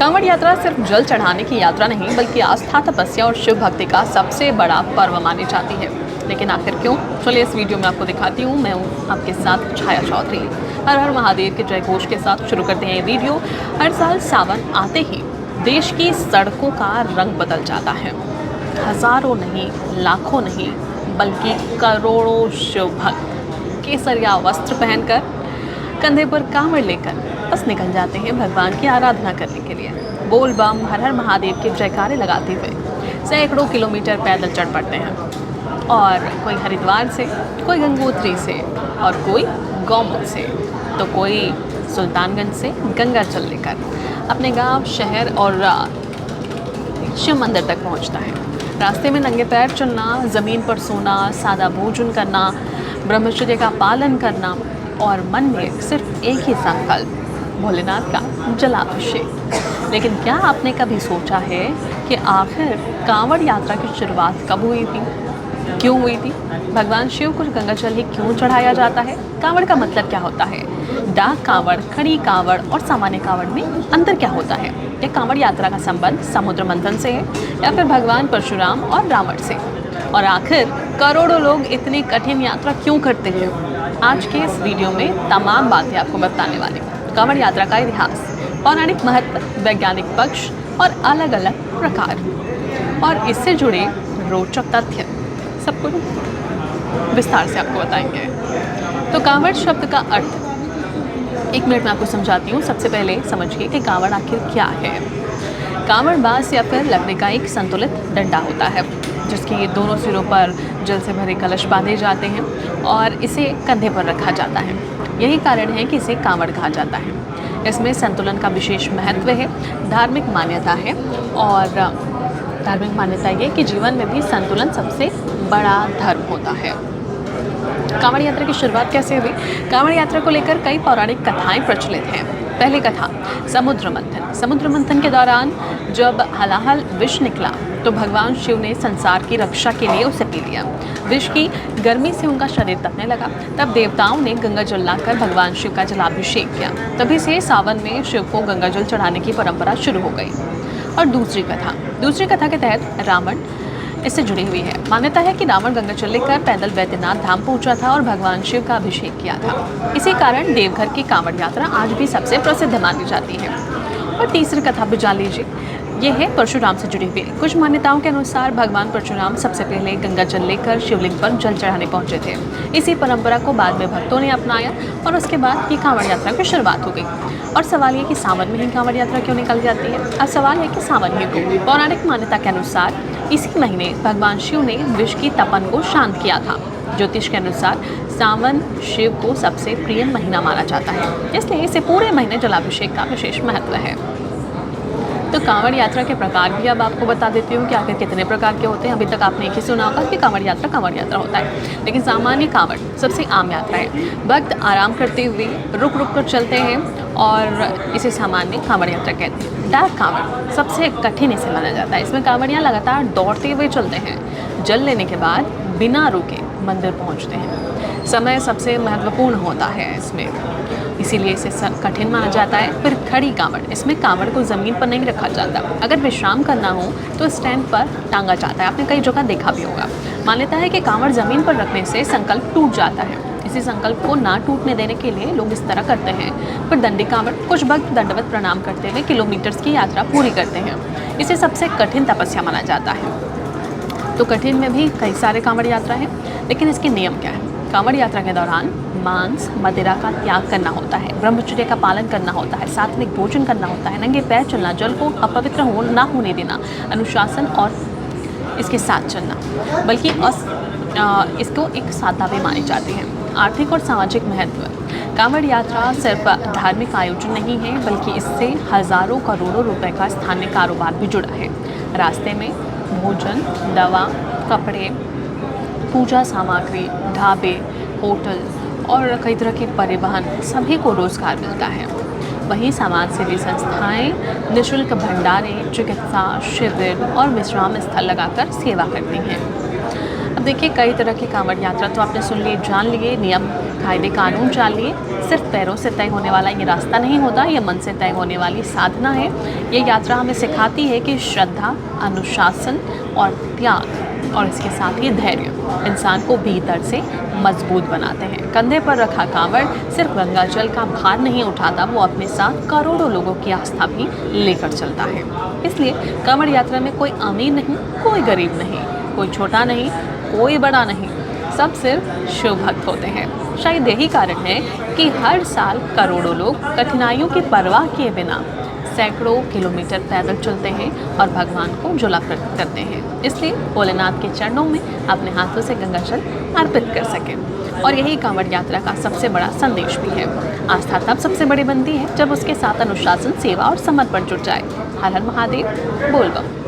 कांवड़ यात्रा सिर्फ जल चढ़ाने की यात्रा नहीं बल्कि आस्था, तपस्या और शिव भक्ति का सबसे बड़ा पर्व मानी जाती है। लेकिन आखिर क्यों? चलिए इस वीडियो में आपको दिखाती हूँ। मैं हूँ आपके साथ छाया चौधरी। हर हर महादेव के जय घोष के साथ शुरू करते हैं ये वीडियो। हर साल सावन आते ही देश की सड़कों का रंग बदल जाता है। हजारों नहीं, लाखों नहीं, बल्कि करोड़ों शिव भक्त केसरिया वस्त्र पहनकर, कंधे पर कांवड़ लेकर बस निकल जाते हैं भगवान की आराधना करने के लिए। बोल बम, हर हर महादेव के जयकारे लगाते हुए सैकड़ों किलोमीटर पैदल चढ़ पड़ते हैं। और कोई हरिद्वार से, कोई गंगोत्री से और कोई गौमुख से, तो कोई सुल्तानगंज से गंगा जल लेकर अपने गांव, शहर और शिव मंदिर तक पहुंचता है। रास्ते में नंगे पैर चलना, ज़मीन पर सोना, सादा भोजन करना, ब्रह्मचर्य का पालन करना और मन में सिर्फ एक ही संकल्प, भोलेनाथ का जलाभिषेक। लेकिन क्या आपने कभी सोचा है कि आखिर कांवड़ यात्रा की शुरुआत कब हुई थी, क्यों हुई थी? भगवान शिव को गंगा जल ही क्यों चढ़ाया जाता है? कांवड़ का मतलब क्या होता है? डाक कांवड़, खड़ी कांवड़ और सामान्य कांवड़ में अंतर क्या होता है? ये कांवड़ यात्रा का संबंध समुद्र मंथन से है या फिर भगवान परशुराम और रावण से? और आखिर करोड़ों लोग इतनी कठिन यात्रा क्यों करते हैं? आज के इस वीडियो में तमाम बातें आपको बताने वाली हूँ। कांवड़ यात्रा का इतिहास, पौराणिक महत्व, वैज्ञानिक पक्ष और अलग अलग प्रकार, और इससे जुड़े रोचक तथ्य, सब कुछ विस्तार से आपको बताएंगे। तो कांवड़ शब्द का अर्थ एक मिनट में आपको समझाती हूँ। सबसे पहले समझिए कि कांवड़ आखिर क्या है। कांवड़ बांस या फिर लकड़ी का एक संतुलित डंडा होता है जिसके दोनों सिरों पर जल से भरे कलश बांधे जाते हैं और इसे कंधे पर रखा जाता है। यही कारण है कि इसे कांवड़ कहा जाता है। इसमें संतुलन का विशेष महत्व है, धार्मिक मान्यता है, और धार्मिक मान्यता ये कि जीवन में भी संतुलन सबसे बड़ा धर्म होता है। कांवड़ यात्रा की शुरुआत कैसे हुई? कांवड़ यात्रा को लेकर कई पौराणिक कथाएं प्रचलित हैं। पहली कथा, समुद्र मंथन। समुद्र मंथन के दौरान जब हलाहल विष निकला तो भगवान शिव ने संसार की रक्षा के लिए उसे पी लिया। विष की गर्मी से उनका शरीर तपने लगा। तब देवताओं ने गंगा जल लाकर भगवान शिव का जलाभिषेक किया। तभी से सावन में शिव को गंगा जल चढ़ाने की परंपरा शुरू हो गई। और दूसरी कथा के तहत रावण इससे जुड़ी हुई है। मान्यता है कि रावण गंगा जल लेकर पैदल बैद्यनाथ धाम पहुंचा था और भगवान शिव का अभिषेक किया था। इसी कारण देवघर की कांवड़ यात्रा आज भी सबसे प्रसिद्ध मानी जाती है। और तीसरी कथा भी जान लीजिए, ये है परशुराम से जुड़ी हुई। कुछ मान्यताओं के अनुसार भगवान परशुराम सबसे पहले गंगा जल लेकर शिवलिंग पर जल चढ़ाने पहुंचे थे। इसी परंपरा को बाद में भक्तों ने अपनाया और उसके बाद ये कांवड़ यात्रा की शुरुआत हो गई। और सवाल ये कि सावन में ही कांवड़ यात्रा क्यों निकल जाती है? अब सवाल है कि सावन ही को पौराणिक मान्यता के अनुसार इसी महीने भगवान शिव ने विष की तपन को शांत किया था। ज्योतिष के अनुसार सावन शिव को सबसे प्रिय महीना माना जाता है, इसलिए इसे पूरे महीने जलाभिषेक का विशेष महत्व है। तो कांवड़ यात्रा के प्रकार भी अब आपको बता देती हूँ कि आखिर कितने प्रकार के होते हैं। अभी तक आपने एक ही सुना होगा कि कांवड़ यात्रा होता है, लेकिन सामान्य कांवड़ सबसे आम यात्रा है। भक्त आराम करते हुए रुक रुक कर चलते हैं और इसे सामान्य कांवड़ यात्रा कहते हैं। डाक कांवड़ सबसे कठिन इसे माना जाता है। इसमें कांवड़ियाँ लगातार दौड़ते हुए चलते हैं। जल लेने के बाद बिना रुके मंदिर पहुँचते हैं। समय सबसे महत्वपूर्ण होता है इसमें, इसीलिए इसे कठिन माना जाता है। फिर खड़ी कांवड़, इसमें कांवड़ को ज़मीन पर नहीं रखा जाता। अगर विश्राम करना हो तो स्टैंड पर टांगा जाता है। आपने कई जगह देखा भी होगा। मान्यता है कि कांवड़ ज़मीन पर रखने से संकल्प टूट जाता है। इसी संकल्प को ना टूटने देने के लिए लोग इस तरह करते हैं। फिर दंडी कांवड़, कुछ भक्त दंडवत प्रणाम करते हुए किलोमीटर्स की यात्रा पूरी करते हैं। इसे सबसे कठिन तपस्या माना जाता है। तो कठिन में भी कई सारे कांवड़ यात्रा हैं, लेकिन इसके नियम क्या है? कांवड़ यात्रा के दौरान मांस, मदिरा का त्याग करना होता है, ब्रह्मचर्य का पालन करना होता है, सात्विक भोजन करना होता है, नंगे पैर चलना, जल को अपवित्र ना होने देना, अनुशासन और इसके साथ चलना, बल्कि इसको एक साधना भी मानी जाती है। आर्थिक और सामाजिक महत्व, कांवड़ यात्रा सिर्फ धार्मिक आयोजन नहीं है, बल्कि इससे हजारों करोड़ों रुपए का स्थानीय कारोबार भी जुड़ा है। रास्ते में भोजन, दवा, कपड़े, पूजा सामग्री, ढाबे, होटल और कई तरह के परिवहन, सभी को रोजगार मिलता है। वहीं समाज सेवी संस्थाएं निःशुल्क भंडारे, चिकित्सा शिविर और विश्राम स्थल लगाकर सेवा करती हैं। अब देखिए, कई तरह की कांवड़ यात्रा तो आपने सुन लिए, जान लिए, नियम कायदे कानून जान लिए। सिर्फ पैरों से तय होने वाला ये रास्ता नहीं होता, ये मन से तय होने वाली साधना है। ये यात्रा हमें सिखाती है कि श्रद्धा, अनुशासन और त्याग, और इसके साथ ही धैर्य इंसान को भीतर से मजबूत बनाते हैं। कंधे पर रखा कांवड़ सिर्फ गंगा जल का भार नहीं उठाता, वो अपने साथ करोड़ों लोगों की आस्था भी लेकर चलता है। इसलिए कांवड़ यात्रा में कोई अमीर नहीं, कोई गरीब नहीं, कोई छोटा नहीं, कोई बड़ा नहीं, सब सिर्फ शिव भक्त होते हैं। शायद यही कारण है कि हर साल करोड़ों लोग कठिनाइयों की परवाह किए बिना सैकड़ों किलोमीटर पैदल चलते हैं और भगवान को जुला करते हैं, इसलिए भोलेनाथ के चरणों में अपने हाथों से गंगा जल अर्पित कर सकें। और यही कांवड़ यात्रा का सबसे बड़ा संदेश भी है। आस्था तब सबसे बड़ी बनती है जब उसके साथ अनुशासन, सेवा और समर्पण जुट जाए। हर हर महादेव, बोल बम।